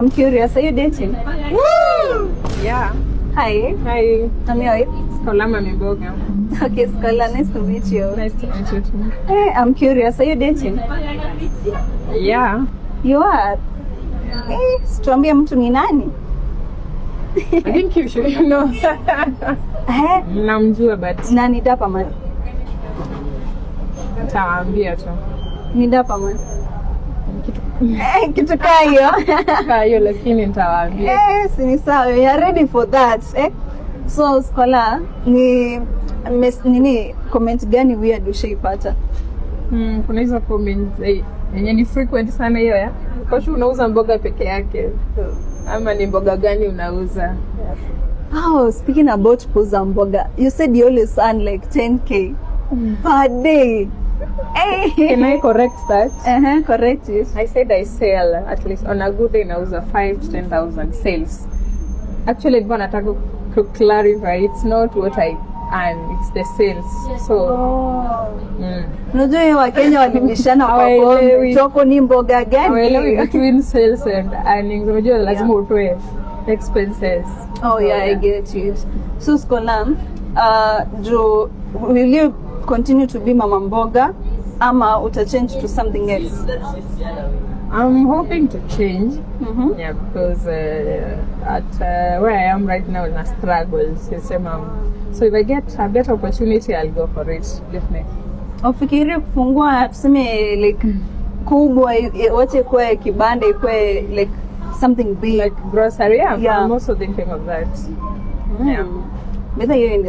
I'm curious, are you dating? Yeah. Hi. Hi. I'm your Skolama Miboga. Okay, Scholar, nice to meet you. Nice to meet you too. Hey, I'm curious, are you dating? Yeah. You are? Hey, situambie mtu ni nani? I think you should know. Namjua but Nani dapa man? tawaambia tu. Ni dapa man? Kitu kaa hiyo. Kwa hiyo lakini nitawaambia. Yes, ni sawa. You are ready for that. So, Scholar, nini comment gani weird ushaipata? Kuna hizo comments yenye ni frequent sana hiyo ya. Kwa sababu unauza mboga peke yake. Ama ni mboga gani unauza? Oh, speaking about kuuza mboga, you said you always earn like 10k per day. Hey. Can I correct that? Correct it. I said I sell at least on a good day nauza 5 to 10,000 sales. Actually, nilikuwa nataka to clarify, it's not what I earn, it's the sales. So, unajua hiyo Wakenya walibishana kwa pombe. Choko ni mboga gani? Well, between sales and earnings, unajua lazima utoe expenses. Oh yeah, I get it. So Scholar, will you continue to be mama mboga ama uta-change to something else? I'm hoping to change. Yeah, because at where I am right now in a struggle. So if I get a better opportunity, I'll go for it, definitely. Ufikiri kufungua tuseme like kubwa, wache kwa kibanda ikwe like something big like grocery? Yeah, yeah. I'm also thinking of that. Yeah. Maybe you're in the